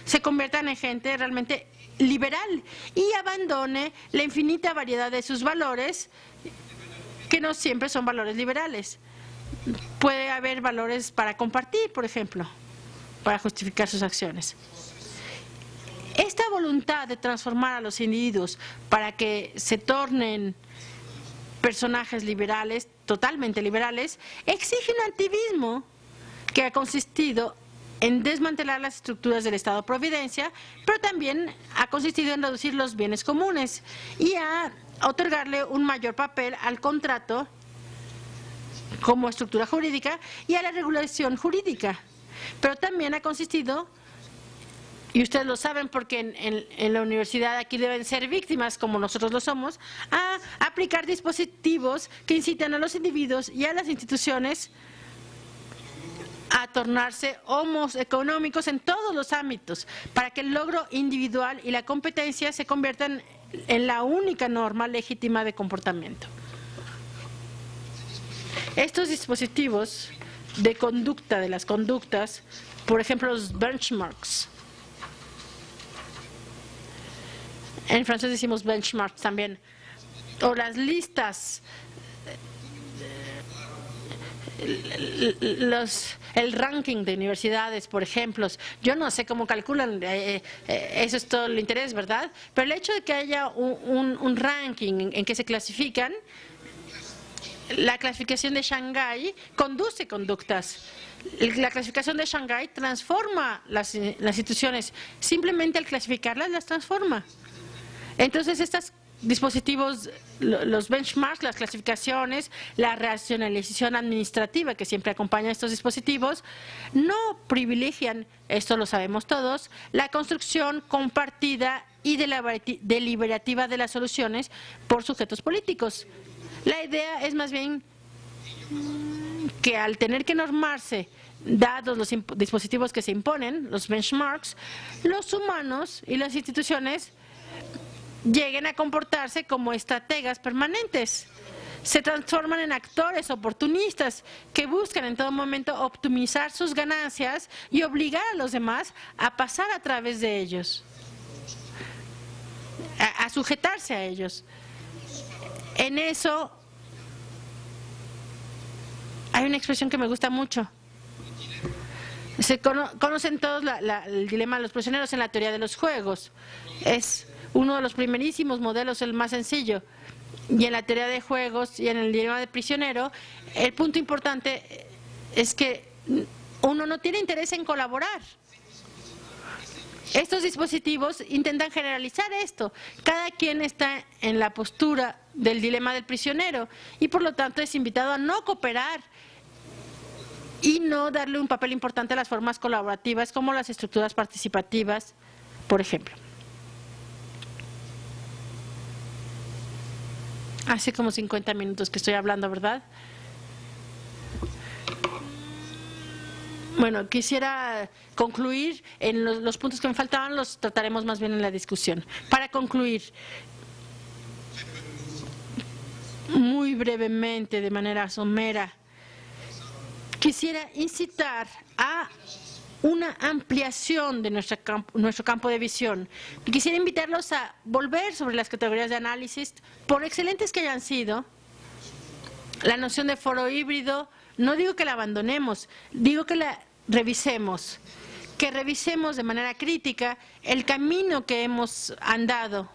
se conviertan en gente realmente liberal y abandone la infinita variedad de sus valores, que no siempre son valores liberales. Puede haber valores para compartir, por ejemplo, para justificar sus acciones. Esta voluntad de transformar a los individuos para que se tornen personajes liberales, totalmente liberales, exige un activismo que ha consistido en desmantelar las estructuras del Estado-Providencia, pero también ha consistido en reducir los bienes comunes y a otorgarle un mayor papel al contrato como estructura jurídica y a la regulación jurídica. Pero también ha consistido, y ustedes lo saben porque en la universidad aquí deben ser víctimas como nosotros lo somos, a aplicar dispositivos que incitan a los individuos y a las instituciones a tornarse homos económicos en todos los ámbitos, para que el logro individual y la competencia se conviertan en la única norma legítima de comportamiento. Estos dispositivos de conducta de las conductas, por ejemplo los benchmarks, en francés decimos benchmarks también, o las listas, el ranking de universidades, por ejemplo. Yo no sé cómo calculan, eso es todo el interés, ¿verdad? Pero el hecho de que haya un ranking en que se clasifican, la clasificación de Shanghái conduce conductas. La clasificación de Shanghái transforma las instituciones. Simplemente al clasificarlas, las transforma. Entonces, estos dispositivos, los benchmarks, las clasificaciones, la racionalización administrativa que siempre acompaña a estos dispositivos, no privilegian, esto lo sabemos todos, la construcción compartida y deliberativa de las soluciones por sujetos políticos. La idea es más bien que al tener que normarse, dados los dispositivos que se imponen, los benchmarks, los humanos y las instituciones lleguen a comportarse como estrategas permanentes. Se transforman en actores oportunistas que buscan en todo momento optimizar sus ganancias y obligar a los demás a pasar a través de ellos, a sujetarse a ellos. En eso hay una expresión que me gusta mucho. Se conocen todos el dilema de los prisioneros en la teoría de los juegos. Es uno de los primerísimos modelos, el más sencillo. Y en la teoría de juegos y en el dilema del prisionero, el punto importante es que uno no tiene interés en colaborar. Estos dispositivos intentan generalizar esto. Cada quien está en la postura del dilema del prisionero y por lo tanto es invitado a no cooperar y no darle un papel importante a las formas colaborativas como las estructuras participativas, por ejemplo. Hace como 50 minutos que estoy hablando, ¿verdad? Bueno, quisiera concluir en los puntos que me faltaban, los trataremos más bien en la discusión. Para concluir, muy brevemente, de manera somera, quisiera incitar a una ampliación de nuestro campo de visión. Quisiera invitarlos a volver sobre las categorías de análisis, por excelentes que hayan sido. La noción de foro híbrido, no digo que la abandonemos, digo que la revisemos, que revisemos de manera crítica el camino que hemos andado.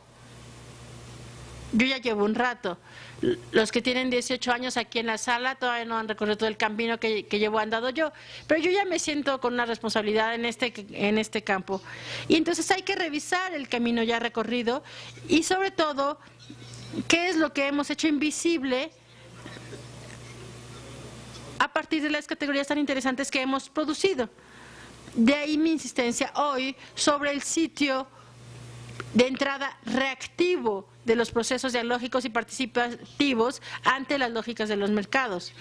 Yo ya llevo un rato. Los que tienen 18 años aquí en la sala todavía no han recorrido todo el camino que llevo andado yo, pero yo ya me siento con una responsabilidad en este campo. Y entonces hay que revisar el camino ya recorrido y sobre todo, qué es lo que hemos hecho invisible a partir de las categorías tan interesantes que hemos producido. De ahí mi insistencia hoy sobre el sitio de entrada reactivo de los procesos dialógicos y participativos ante las lógicas de los mercados.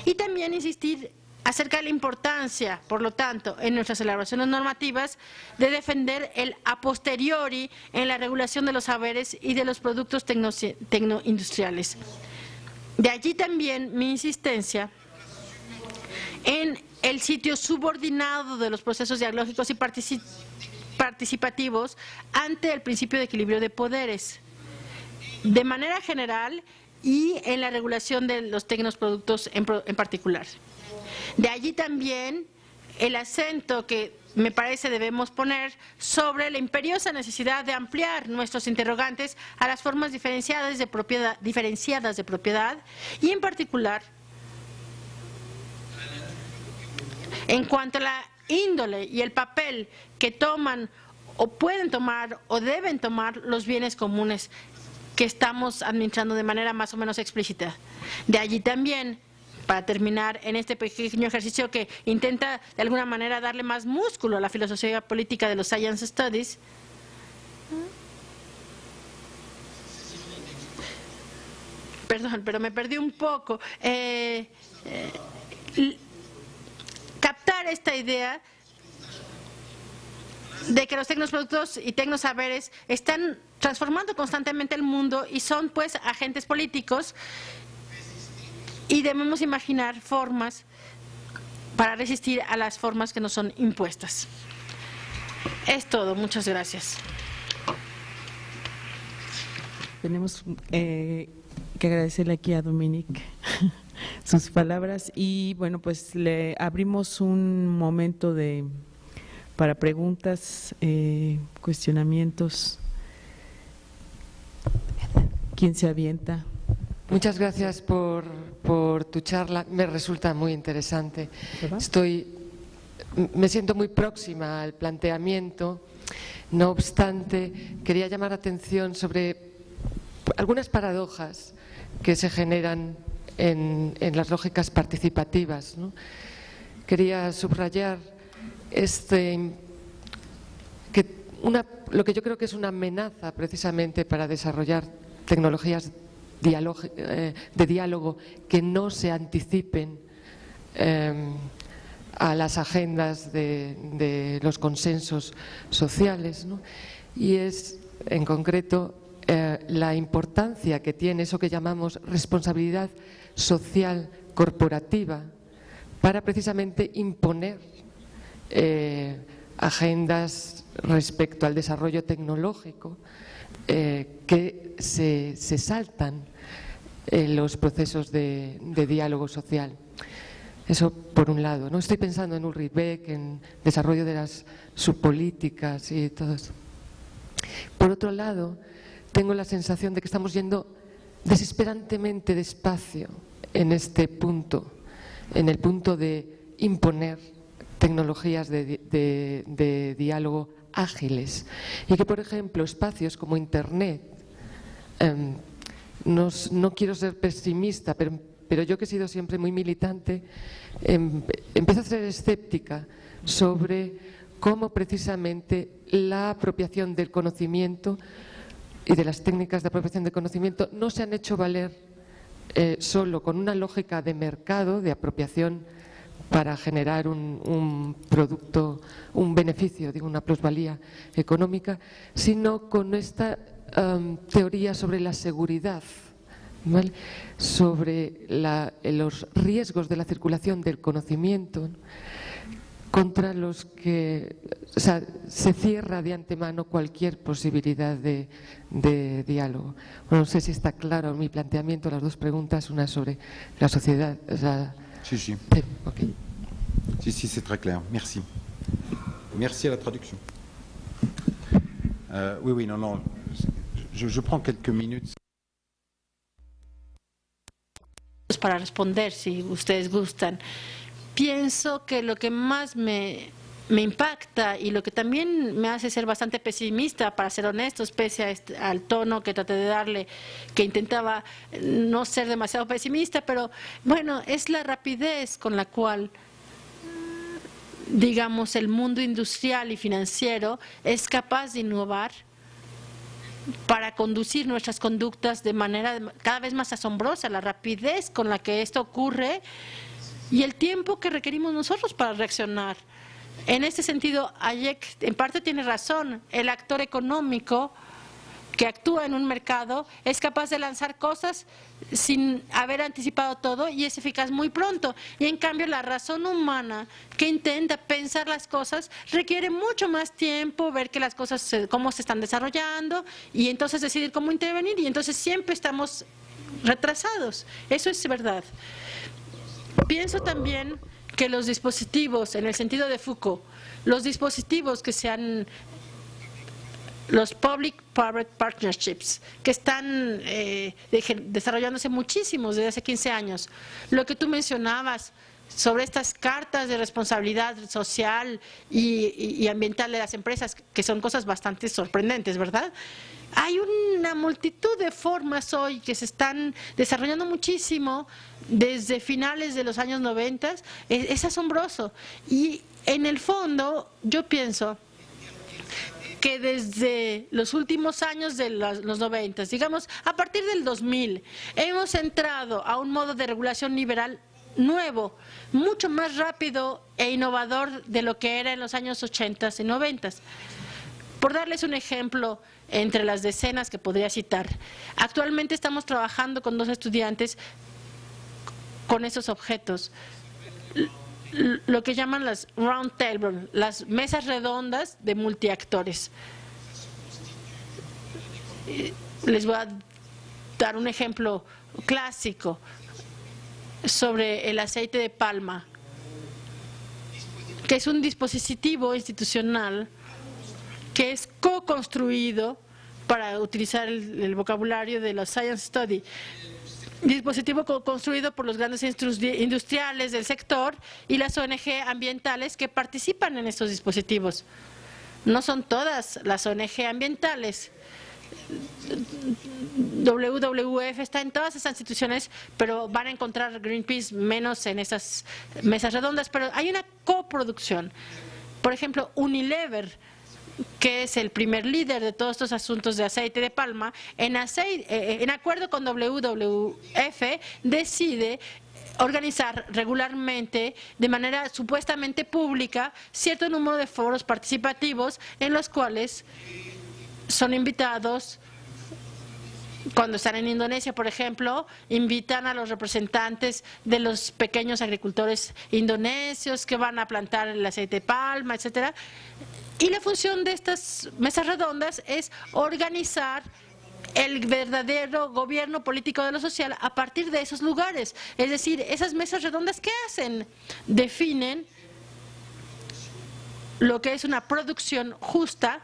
Y también insistir acerca de la importancia, por lo tanto, en nuestras elaboraciones normativas, de defender el a posteriori en la regulación de los saberes y de los productos tecnoindustriales. De allí también mi insistencia en el sitio subordinado de los procesos dialógicos y participativos ante el principio de equilibrio de poderes, de manera general y en la regulación de los tecnoproductos en particular. De allí también el acento que me parece debemos poner sobre la imperiosa necesidad de ampliar nuestros interrogantes a las formas diferenciadas de propiedad y en particular en cuanto a la índole y el papel que toman o pueden tomar o deben tomar los bienes comunes que estamos administrando de manera más o menos explícita. De allí también, para terminar en este pequeño ejercicio que intenta de alguna manera darle más músculo a la filosofía política de los Science Studies, perdón, pero me perdí un poco, captar esta idea de que los tecnoproductos y tecnosaberes están transformando constantemente el mundo y son pues agentes políticos y debemos imaginar formas para resistir a las formas que nos son impuestas. Es todo, muchas gracias. Tenemos que agradecerle aquí a Dominique sus palabras y bueno, pues le abrimos un momento para preguntas, cuestionamientos. ¿Quién se avienta? Muchas gracias por tu charla, me resulta muy interesante. Me siento muy próxima al planteamiento, no obstante, quería llamar la atención sobre algunas paradojas que se generan en las lógicas participativas, ¿no? Quería subrayar lo que yo creo que es una amenaza precisamente para desarrollar tecnologías de diálogo que no se anticipen a las agendas de los consensos sociales, ¿no? Y es, en concreto, la importancia que tiene eso que llamamos responsabilidad social corporativa para precisamente imponer agendas respecto al desarrollo tecnológico que se saltan los procesos de diálogo social. Eso por un lado, ¿no? Estoy pensando en Ulrich Beck, en desarrollo de las subpolíticas y todo eso. Por otro lado, tengo la sensación de que estamos yendo desesperantemente despacio en este punto, en el punto de imponer tecnologías de diálogo ágiles y que, por ejemplo, espacios como Internet, no quiero ser pesimista, pero yo que he sido siempre muy militante, empiezo a ser escéptica sobre cómo precisamente la apropiación del conocimiento y de las técnicas de apropiación del conocimiento no se han hecho valer solo con una lógica de mercado, de apropiación para generar un producto, un beneficio, digo, una plusvalía económica, sino con esta teoría sobre la seguridad, ¿vale? Sobre los riesgos de la circulación del conocimiento, ¿no? Contra los que se cierra de antemano cualquier posibilidad de diálogo. Bueno, no sé si está claro mi planteamiento, las dos preguntas, una sobre la sociedad. Sí, sí. Okay. Si, c'est très clair. Merci. Merci à la traduction. Oui, non. Je prends quelques minutes. Para responder, si ustedes gustan. Pienso que lo que más me impacta y lo que también me hace ser bastante pesimista, para ser honestos, pese al tono que traté de darle, que intentaba no ser demasiado pesimista, pero bueno, es la rapidez con la cual, digamos, el mundo industrial y financiero es capaz de innovar para conducir nuestras conductas de manera cada vez más asombrosa, la rapidez con la que esto ocurre y el tiempo que requerimos nosotros para reaccionar. En este sentido, Hayek en parte tiene razón. El actor económico que actúa en un mercado es capaz de lanzar cosas sin haber anticipado todo y es eficaz muy pronto. Y en cambio la razón humana que intenta pensar las cosas requiere mucho más tiempo, ver que las cosas cómo se están desarrollando y entonces decidir cómo intervenir, y entonces siempre estamos retrasados. Eso es verdad. Pienso también que los dispositivos, en el sentido de Foucault, los dispositivos que sean los public-private partnerships, que están desarrollándose muchísimos desde hace 15 años. Lo que tú mencionabas sobre estas cartas de responsabilidad social y ambiental de las empresas, que son cosas bastante sorprendentes, ¿verdad? Hay una multitud de formas hoy que se están desarrollando muchísimo desde finales de los años 90. Es asombroso. Y en el fondo, yo pienso que desde los últimos años de los 90, digamos, a partir del 2000, hemos entrado a un modo de regulación liberal nuevo, mucho más rápido e innovador de lo que era en los años 80 y 90. Por darles un ejemplo, entre las decenas que podría citar, actualmente estamos trabajando con 2 estudiantes con esos objetos, lo que llaman las round table, las mesas redondas de multiactores. Les voy a dar un ejemplo clásico sobre el aceite de palma, que es un dispositivo institucional que es co-construido, para utilizar el vocabulario de la Science Study, dispositivo co-construido por los grandes industriales del sector y las ONG ambientales que participan en estos dispositivos. No son todas las ONG ambientales. WWF está en todas esas instituciones, pero van a encontrar Greenpeace menos en esas mesas redondas, pero hay una coproducción. Por ejemplo, Unilever, que es el primer líder de todos estos asuntos de aceite de palma, en acuerdo con WWF, decide organizar regularmente, de manera supuestamente pública, cierto número de foros participativos en los cuales son invitados. Cuando están en Indonesia, por ejemplo, invitan a los representantes de los pequeños agricultores indonesios que van a plantar el aceite de palma, etcétera. Y la función de estas mesas redondas es organizar el verdadero gobierno político de lo social a partir de esos lugares. Es decir, esas mesas redondas, ¿qué hacen? Definen lo que es una producción justa,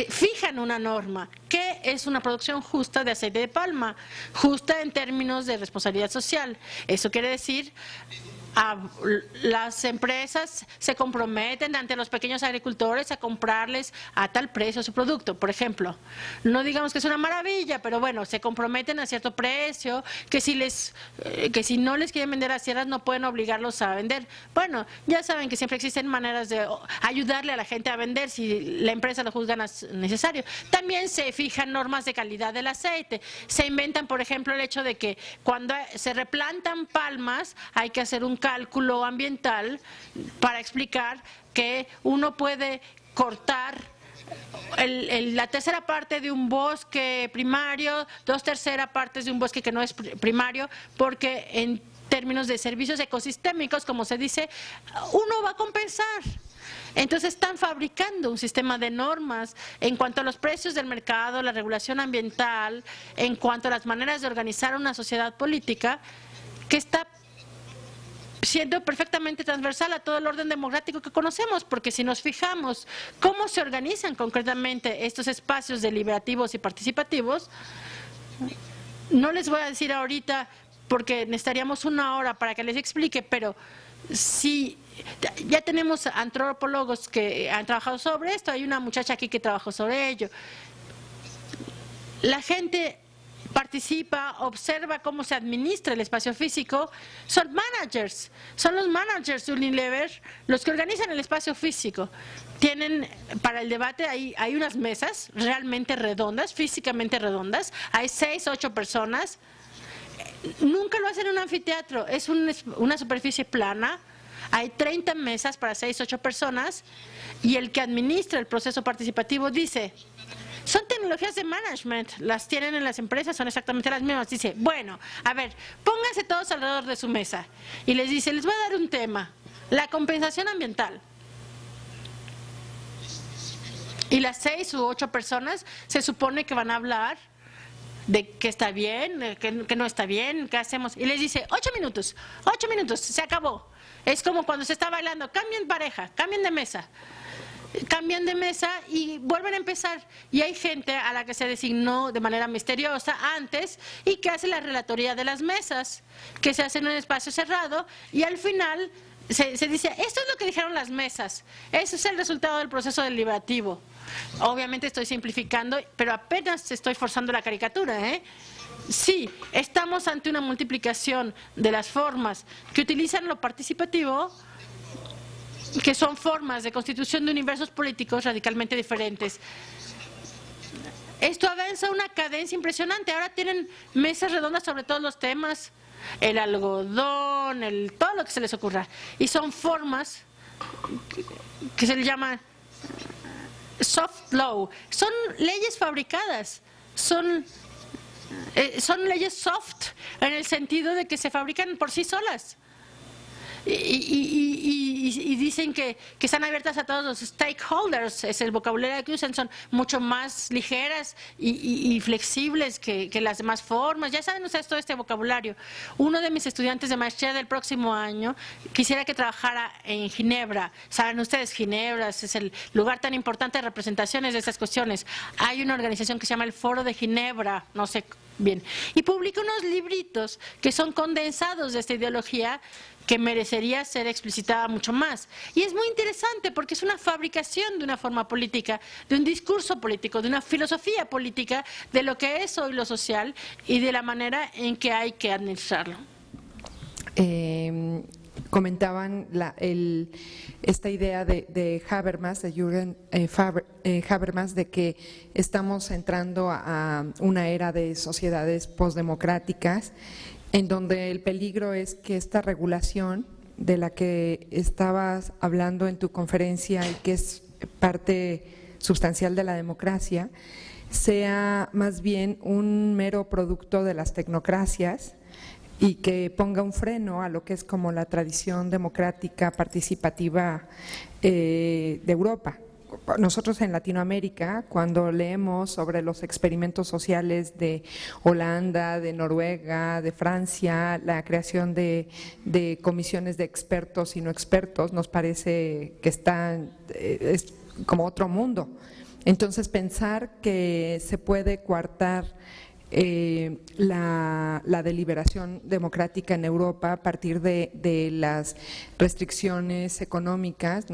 fijan una norma. ¿Qué es una producción justa de aceite de palma? Justa en términos de responsabilidad social. Eso quiere decir, las empresas se comprometen ante los pequeños agricultores a comprarles a tal precio su producto, por ejemplo. No digamos que es una maravilla, pero bueno, se comprometen a cierto precio, que si no les quieren vender a sierras no pueden obligarlos a vender. Bueno, ya saben que siempre existen maneras de ayudarle a la gente a vender si la empresa lo juzga necesario. También se fijan normas de calidad del aceite. Se inventan, por ejemplo, el hecho de que cuando se replantan palmas hay que hacer un cálculo ambiental para explicar que uno puede cortar la tercera parte de un bosque primario, 2/3 partes de un bosque que no es primario, porque en términos de servicios ecosistémicos, como se dice, uno va a compensar. Entonces están fabricando un sistema de normas en cuanto a los precios del mercado, la regulación ambiental, en cuanto a las maneras de organizar una sociedad política, que está siendo perfectamente transversal a todo el orden democrático que conocemos, porque si nos fijamos cómo se organizan concretamente estos espacios deliberativos y participativos, no les voy a decir ahorita porque necesitaríamos 1 hora para que les explique, pero sí, ya tenemos antropólogos que han trabajado sobre esto, hay una muchacha aquí que trabajó sobre ello. La gente participa, observa cómo se administra el espacio físico, son managers, son los managers de Unilever los que organizan el espacio físico. Tienen, para el debate, hay unas mesas realmente redondas, físicamente redondas, hay 6 u 8 personas, nunca lo hacen en un anfiteatro, es una superficie plana, hay 30 mesas para 6 u 8 personas y el que administra el proceso participativo dice: Son tecnologías de management, las tienen en las empresas, son exactamente las mismas. Dice, bueno, a ver, pónganse todos alrededor de su mesa. Y les dice, les voy a dar un tema, la compensación ambiental. Y las 6 u 8 personas se supone que van a hablar de qué está bien, qué no está bien, qué hacemos. Y les dice, 8 minutos, se acabó. Es como cuando se está bailando, cambien pareja, cambien de mesa. Cambian de mesa y vuelven a empezar. Y hay gente a la que se designó de manera misteriosa antes y que hace la relatoría de las mesas, que se hace en un espacio cerrado y al final se dice, esto es lo que dijeron las mesas, ese es el resultado del proceso deliberativo. Obviamente estoy simplificando, pero apenas estoy forzando la caricatura, ¿eh? Sí, estamos ante una multiplicación de las formas que utilizan lo participativo, que son formas de constitución de universos políticos radicalmente diferentes. Esto avanza a una cadencia impresionante. Ahora tienen mesas redondas sobre todos los temas, el algodón, todo lo que se les ocurra. Y son formas que se les llama soft law. Son leyes fabricadas, son leyes soft en el sentido de que se fabrican por sí solas. Y dicen que están abiertas a todos los stakeholders, es el vocabulario que usan, son mucho más ligeras y flexibles que las demás formas. Ya saben ustedes todo este vocabulario. Uno de mis estudiantes de maestría del próximo año quisiera que trabajara en Ginebra. Saben ustedes, Ginebra es el lugar tan importante de representaciones de estas cuestiones. Hay una organización que se llama el Foro de Ginebra, no sé bien, y publica unos libritos que son condensados de esta ideología que merecería ser explicitada mucho más. Y es muy interesante porque es una fabricación de una forma política, de un discurso político, de una filosofía política de lo que es hoy lo social y de la manera en que hay que administrarlo. Comentaban esta idea de Habermas, de Jürgen Habermas, de que estamos entrando a una era de sociedades postdemocráticas, en donde el peligro es que esta regulación de la que estabas hablando en tu conferencia y que es parte sustancial de la democracia, sea más bien un mero producto de las tecnocracias y que ponga un freno a lo que es como la tradición democrática participativa de Europa. Nosotros en Latinoamérica, cuando leemos sobre los experimentos sociales de Holanda, de Noruega, de Francia, la creación de comisiones de expertos y no expertos, nos parece que es como otro mundo. Entonces, pensar que se puede coartar la deliberación democrática en Europa a partir de las restricciones económicas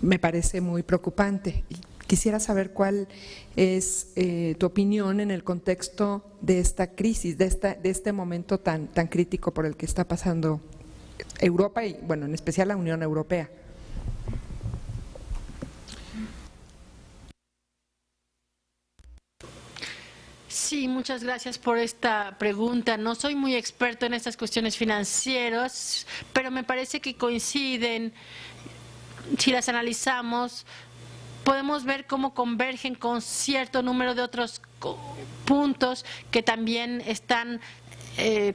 me parece muy preocupante. Y quisiera saber cuál es tu opinión en el contexto de esta crisis, de este momento tan crítico por el que está pasando Europa y, bueno, en especial la Unión Europea. Sí, muchas gracias por esta pregunta. No soy muy experto en estas cuestiones financieras, pero me parece que coinciden. Si las analizamos, podemos ver cómo convergen con cierto número de otros puntos que también están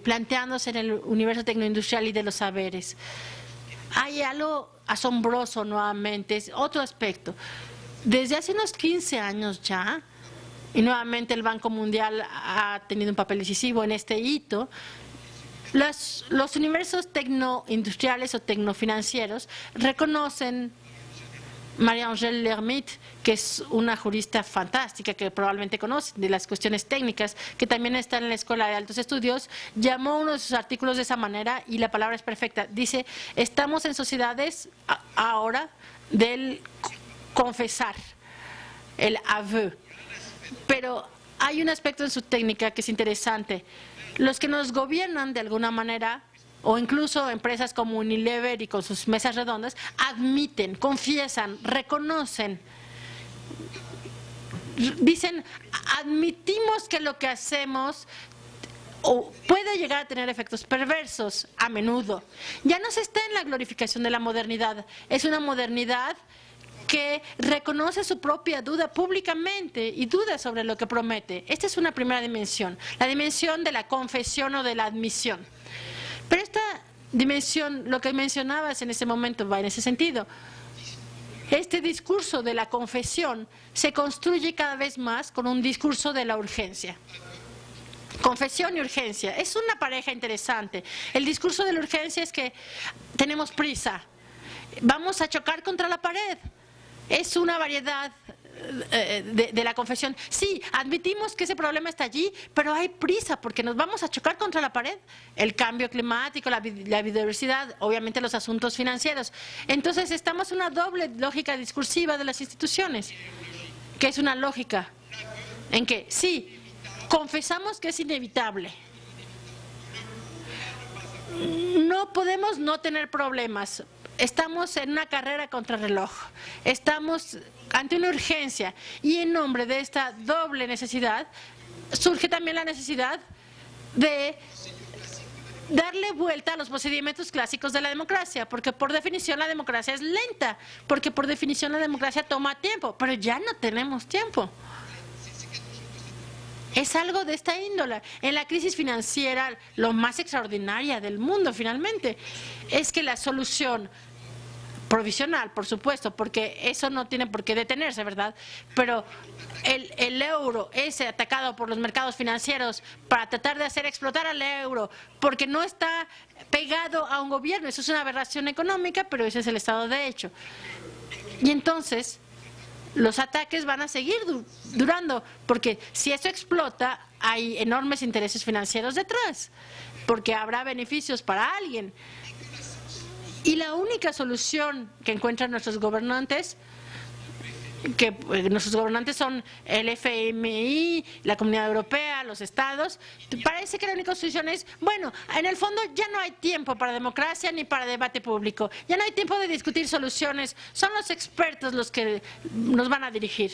planteándose en el universo tecnoindustrial y de los saberes. Hay algo asombroso nuevamente, es otro aspecto. Desde hace unos 15 años ya, y nuevamente el Banco Mundial ha tenido un papel decisivo en este hito, los universos tecnoindustriales o tecnofinancieros reconocen, Marie-Angèle Lermite, que es una jurista fantástica que probablemente conocen de las cuestiones técnicas, que también está en la Escuela de Altos Estudios, llamó uno de sus artículos de esa manera y la palabra es perfecta. Dice, estamos en sociedades ahora del confesar, el aveu. Pero hay un aspecto en su técnica que es interesante. Los que nos gobiernan de alguna manera, o incluso empresas como Unilever y con sus mesas redondas, admiten, confiesan, reconocen, dicen, admitimos que lo que hacemos o puede llegar a tener efectos perversos a menudo. Ya no se está en la glorificación de la modernidad, es una modernidad que reconoce su propia duda públicamente y duda sobre lo que promete. Esta es una primera dimensión, la dimensión de la confesión o de la admisión. Pero esta dimensión, lo que mencionabas en ese momento, va en ese sentido. Este discurso de la confesión se construye cada vez más con un discurso de la urgencia. Confesión y urgencia. Es una pareja interesante. El discurso de la urgencia es que tenemos prisa. Vamos a chocar contra la pared. Es una variedad de la confesión. Sí, admitimos que ese problema está allí, pero hay prisa porque nos vamos a chocar contra la pared. El cambio climático, la biodiversidad, obviamente los asuntos financieros. Entonces estamos en una doble lógica discursiva de las instituciones, que es una lógica en que sí, confesamos que es inevitable. No podemos no tener problemas. Estamos en una carrera contra reloj. Estamos ante una urgencia. Y en nombre de esta doble necesidad, surge también la necesidad de darle vuelta a los procedimientos clásicos de la democracia, porque por definición la democracia es lenta, porque por definición la democracia toma tiempo, pero ya no tenemos tiempo. Es algo de esta índole. En la crisis financiera, lo más extraordinaria del mundo, finalmente, es que la solución provisional, por supuesto, porque eso no tiene por qué detenerse, ¿verdad? Pero el euro es atacado por los mercados financieros para tratar de hacer explotar al euro, porque no está pegado a un gobierno. Eso es una aberración económica, pero ese es el Estado de Derecho. Y entonces los ataques van a seguir durando, porque si eso explota, hay enormes intereses financieros detrás, porque habrá beneficios para alguien. Y la única solución que encuentran nuestros gobernantes, son el FMI, la Comunidad Europea, los estados, parece que la única solución es, bueno, en el fondo ya no hay tiempo para democracia ni para debate público, ya no hay tiempo de discutir soluciones, son los expertos los que nos van a dirigir.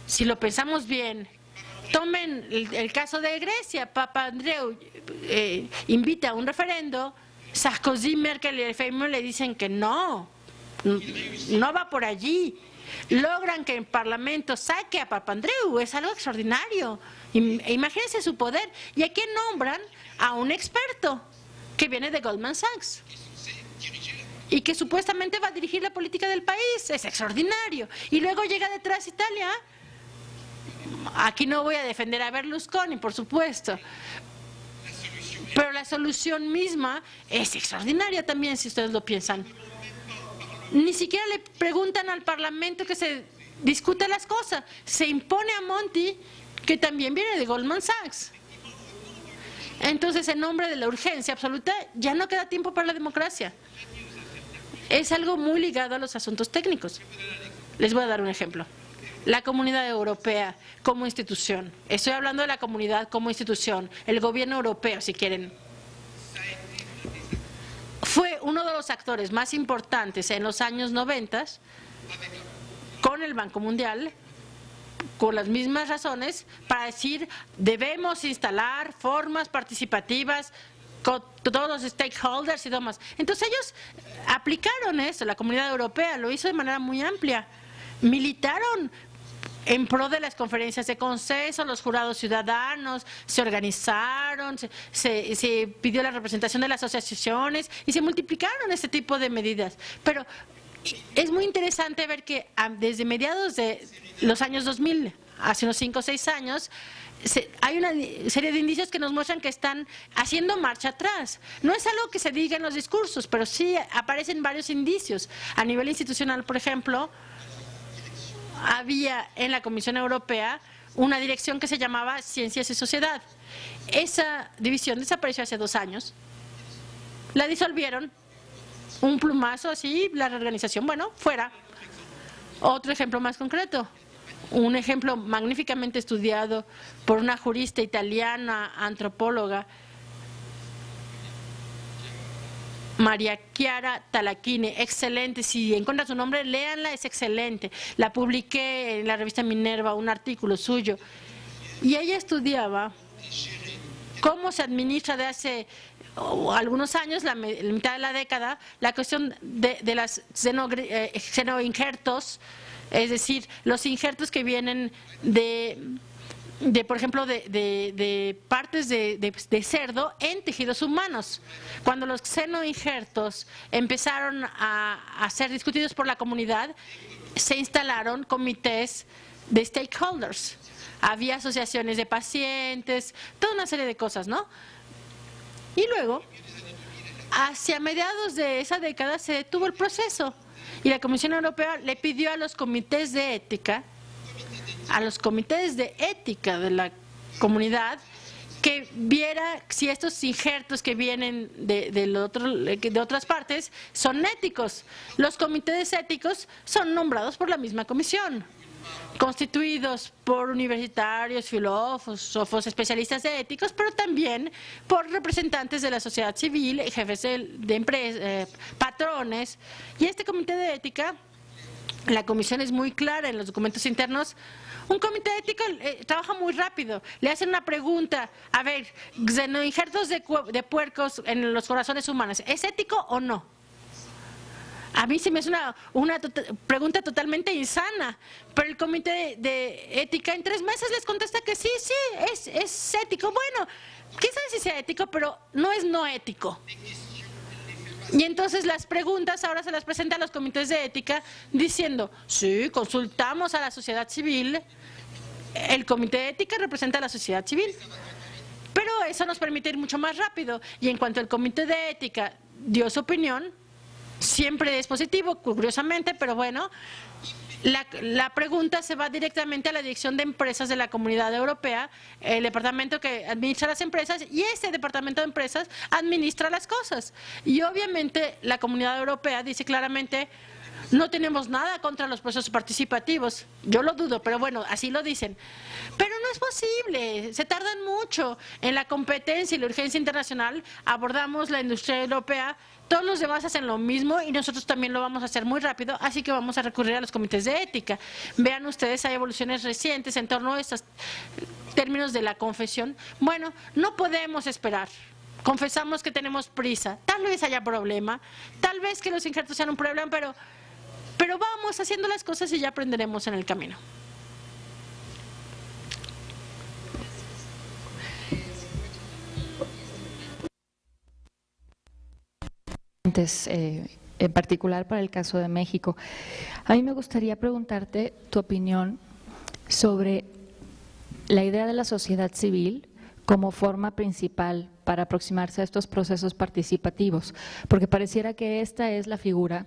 Si lo pensamos bien, tomen el caso de Grecia. Papandreou invita a un referendo, Sarkozy, Merkel y el FMI le dicen que no va por allí. Logran que el Parlamento saque a Papandreou, es algo extraordinario. Imagínense su poder. ¿Y aquí nombran a un experto que viene de Goldman Sachs y que supuestamente va a dirigir la política del país? Es extraordinario. Y luego llega detrás Italia. Aquí no voy a defender a Berlusconi, por supuesto, pero la solución misma es extraordinaria también, si ustedes lo piensan. Ni siquiera le preguntan al Parlamento que se discute las cosas. Se impone a Monti, que también viene de Goldman Sachs. Entonces, en nombre de la urgencia absoluta, ya no queda tiempo para la democracia. Es algo muy ligado a los asuntos técnicos. Les voy a dar un ejemplo. La Comunidad Europea como institución. Estoy hablando de la comunidad como institución. El gobierno europeo, si quieren. Fue uno de los actores más importantes en los años 90 con el Banco Mundial, con las mismas razones, para decir debemos instalar formas participativas con todos los stakeholders y demás. Entonces ellos aplicaron eso, la Comunidad Europea lo hizo de manera muy amplia. Militaron en pro de las conferencias de consenso, los jurados ciudadanos se organizaron, se pidió la representación de las asociaciones y se multiplicaron este tipo de medidas. Pero es muy interesante ver que desde mediados de los años 2000, hace unos 5 o 6 años, hay una serie de indicios que nos muestran que están haciendo marcha atrás. No es algo que se diga en los discursos, pero sí aparecen varios indicios. A nivel institucional, por ejemplo, había en la Comisión Europea una dirección que se llamaba Ciencias y Sociedad. Esa división desapareció hace 2 años. La disolvieron, un plumazo así, la reorganización, bueno, fuera. Otro ejemplo más concreto, un ejemplo magníficamente estudiado por una jurista italiana, antropóloga, María Chiara Talacchini, excelente. Si encuentran su nombre, léanla, es excelente. La publiqué en la revista Minerva, un artículo suyo. Y ella estudiaba cómo se administra de hace o algunos años, la mitad de la década, la cuestión de las xenoinjertos, es decir, los injertos que vienen por ejemplo, de partes de cerdo en tejidos humanos. Cuando los xenoinjertos empezaron a ser discutidos por la comunidad, se instalaron comités de stakeholders. Había asociaciones de pacientes, toda una serie de cosas, ¿no? Y luego, hacia mediados de esa década, se detuvo el proceso. Y la Comisión Europea le pidió a los comités de ética, de la comunidad, que viera si estos injertos que vienen de otras partes son éticos. Los comités éticos son nombrados por la misma comisión, constituidos por universitarios, filósofos, especialistas de éticos, pero también por representantes de la sociedad civil, jefes de empresas, patrones. Y este comité de ética, la comisión es muy clara en los documentos internos. Un comité ético trabaja muy rápido. Le hacen una pregunta, a ver, xenoinjertos de puercos en los corazones humanos, ¿es ético o no? A mí se me hace una pregunta totalmente insana, pero el comité de ética en 3 meses les contesta que sí, es ético. Bueno, quién sabe si sea ético, pero no es no ético. Y entonces las preguntas ahora se las presenta a los comités de ética diciendo, sí, consultamos a la sociedad civil, el comité de ética representa a la sociedad civil. Pero eso nos permite ir mucho más rápido. Y en cuanto el comité de ética dio su opinión, siempre es positivo, curiosamente, pero bueno, la pregunta se va directamente a la Dirección de Empresas de la Comunidad Europea, el departamento que administra las empresas, y ese departamento de empresas administra las cosas. Y obviamente la Comunidad Europea dice claramente, no tenemos nada contra los procesos participativos. Yo lo dudo, pero bueno, así lo dicen. Pero no es posible, se tardan mucho. En la competencia y la urgencia internacional abordamos la industria europea, todos los demás hacen lo mismo y nosotros también lo vamos a hacer muy rápido, así que vamos a recurrir a los comités de ética. Vean ustedes, hay evoluciones recientes en torno a estos términos de la confesión. Bueno, no podemos esperar. Confesamos que tenemos prisa, tal vez haya problema, tal vez que los injertos sean un problema, pero vamos haciendo las cosas y ya aprenderemos en el camino. En particular para el caso de México. A mí me gustaría preguntarte tu opinión sobre la idea de la sociedad civil como forma principal para aproximarse a estos procesos participativos, porque pareciera que esta es la figura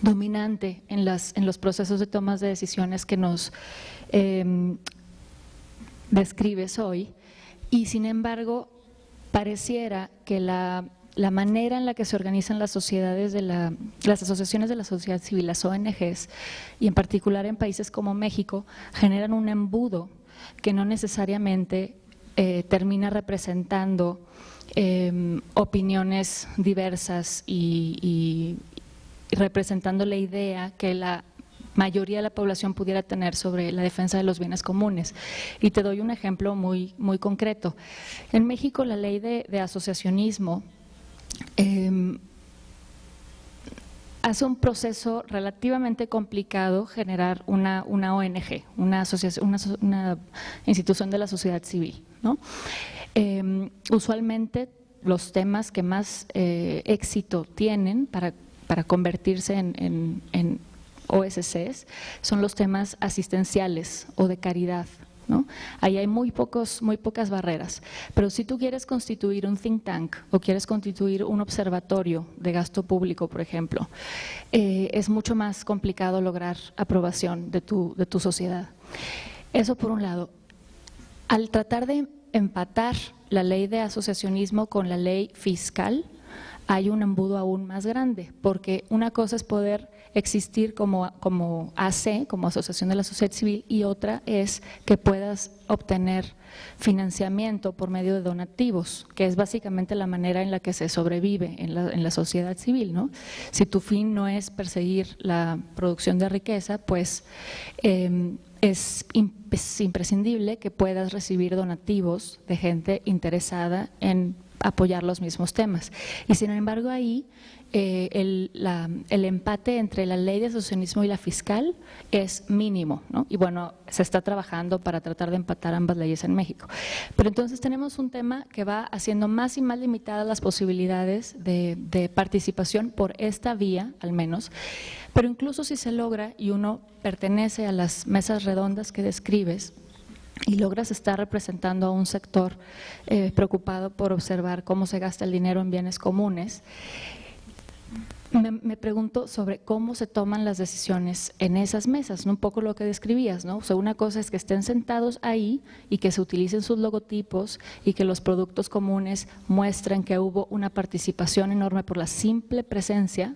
dominante en los procesos de tomas de decisiones que nos describes hoy, y sin embargo pareciera que la manera en la que se organizan las sociedades las asociaciones de la sociedad civil, las ONGs, y en particular en países como México, generan un embudo que no necesariamente termina representando opiniones diversas y representando la idea que la mayoría de la población pudiera tener sobre la defensa de los bienes comunes. Y te doy un ejemplo muy concreto. En México la ley de asociacionismo hace un proceso relativamente complicado generar una ONG, una asociación, una institución de la sociedad civil, ¿no? Usualmente los temas que más éxito tienen para convertirse en OSCs son los temas asistenciales o de caridad, ¿no? Ahí hay muy pocas barreras, pero si tú quieres constituir un think tank o quieres constituir un observatorio de gasto público, por ejemplo, es mucho más complicado lograr aprobación de tu sociedad. Eso por un lado. Al tratar de empatar la ley de asociacionismo con la ley fiscal, hay un embudo aún más grande, porque una cosa es poder existir como AC, como Asociación de la Sociedad Civil, y otra es que puedas obtener financiamiento por medio de donativos, que es básicamente la manera en la que se sobrevive en la sociedad civil, ¿no? Si tu fin no es perseguir la producción de riqueza, pues es imprescindible que puedas recibir donativos de gente interesada en apoyar los mismos temas. Y sin embargo ahí el empate entre la ley de asociacionismo y la fiscal es mínimo, ¿no? Y bueno, se está trabajando para tratar de empatar ambas leyes en México. Pero entonces tenemos un tema que va haciendo más y más limitadas las posibilidades de participación por esta vía, al menos. Pero incluso si se logra y uno pertenece a las mesas redondas que describes, y logras estar representando a un sector preocupado por observar cómo se gasta el dinero en bienes comunes, me pregunto sobre cómo se toman las decisiones en esas mesas, ¿no? Un poco lo que describías, ¿no? O sea, una cosa es que estén sentados ahí y que se utilicen sus logotipos y que los productos comunes muestren que hubo una participación enorme por la simple presencia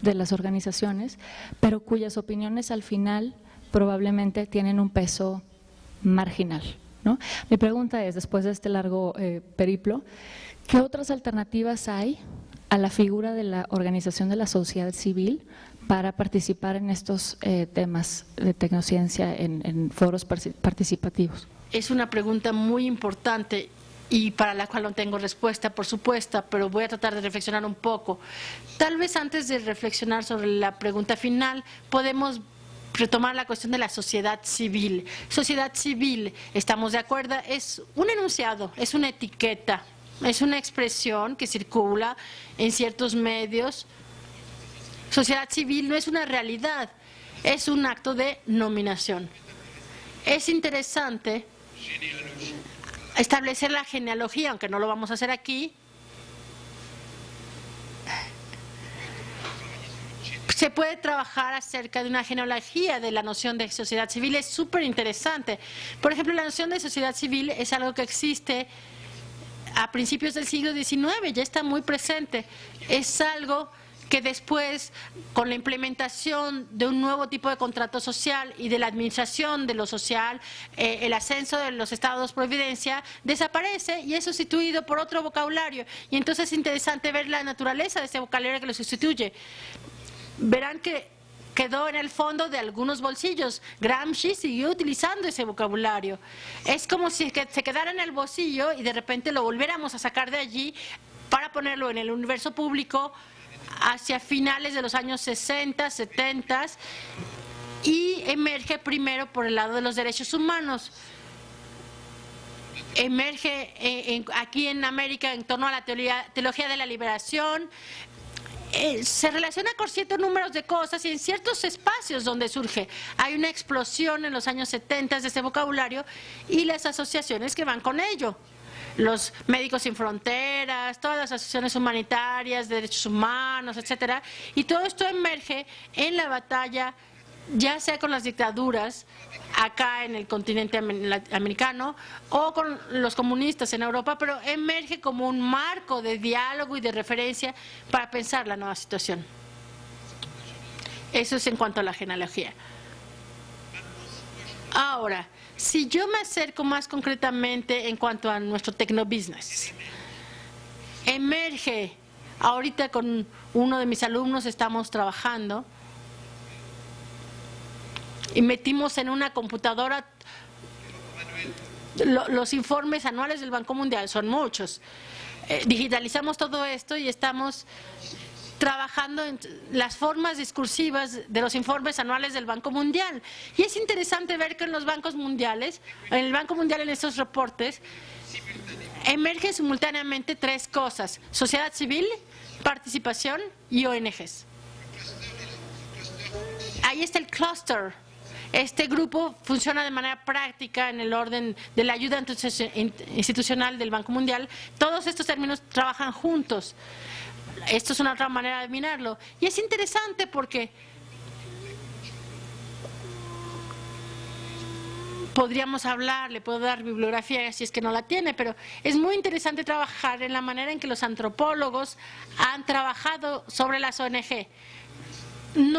de las organizaciones, pero cuyas opiniones al final probablemente tienen un peso marginal, ¿no? Mi pregunta es, después de este largo periplo, ¿qué otras alternativas hay a la figura de la organización de la sociedad civil para participar en estos temas de tecnociencia en foros participativos? Es una pregunta muy importante y para la cual no tengo respuesta, por supuesto, pero voy a tratar de reflexionar un poco. Tal vez antes de reflexionar sobre la pregunta final, podemos retomar la cuestión de la sociedad civil. Sociedad civil, estamos de acuerdo, es un enunciado, es una etiqueta, es una expresión que circula en ciertos medios. Sociedad civil no es una realidad, es un acto de nominación. Es interesante establecer la genealogía, aunque no lo vamos a hacer aquí. Se puede trabajar acerca de una genealogía de la noción de sociedad civil, es súper interesante. Por ejemplo, la noción de sociedad civil es algo que existe a principios del siglo XIX, ya está muy presente. Es algo que después, con la implementación de un nuevo tipo de contrato social y de la administración de lo social, el ascenso de los estados providencia, desaparece y es sustituido por otro vocabulario. Y entonces es interesante ver la naturaleza de ese vocabulario que lo sustituye. Verán que quedó en el fondo de algunos bolsillos. Gramsci siguió utilizando ese vocabulario. Es como si se quedara en el bolsillo y de repente lo volviéramos a sacar de allí para ponerlo en el universo público hacia finales de los años 60, 70 y emerge primero por el lado de los derechos humanos. Emerge aquí en América en torno a la teología de la liberación. Se relaciona con ciertos números de cosas y en ciertos espacios donde surge. Hay una explosión en los años 70 de ese vocabulario y las asociaciones que van con ello. Los Médicos Sin Fronteras, todas las asociaciones humanitarias, de derechos humanos, etcétera. Y todo esto emerge en la batalla, ya sea con las dictaduras acá en el continente americano o con los comunistas en Europa, pero emerge como un marco de diálogo y de referencia para pensar la nueva situación. Eso es en cuanto a la genealogía. Ahora, si yo me acerco más concretamente en cuanto a nuestro tecnobusiness, emerge, ahorita con uno de mis alumnos estamos trabajando y metimos en una computadora los informes anuales del Banco Mundial, son muchos. Digitalizamos todo esto y estamos trabajando en las formas discursivas de los informes anuales del Banco Mundial. Y es interesante ver que en los bancos mundiales, en el Banco Mundial, en estos reportes, emergen simultáneamente tres cosas: sociedad civil, participación y ONGs. Ahí está el clúster. Este grupo funciona de manera práctica en el orden de la ayuda institucional del Banco Mundial. Todos estos términos trabajan juntos. Esto es una otra manera de mirarlo. Y es interesante porque podríamos hablar, le puedo dar bibliografía si es que no la tiene, pero es muy interesante trabajar en la manera en que los antropólogos han trabajado sobre las ONG. No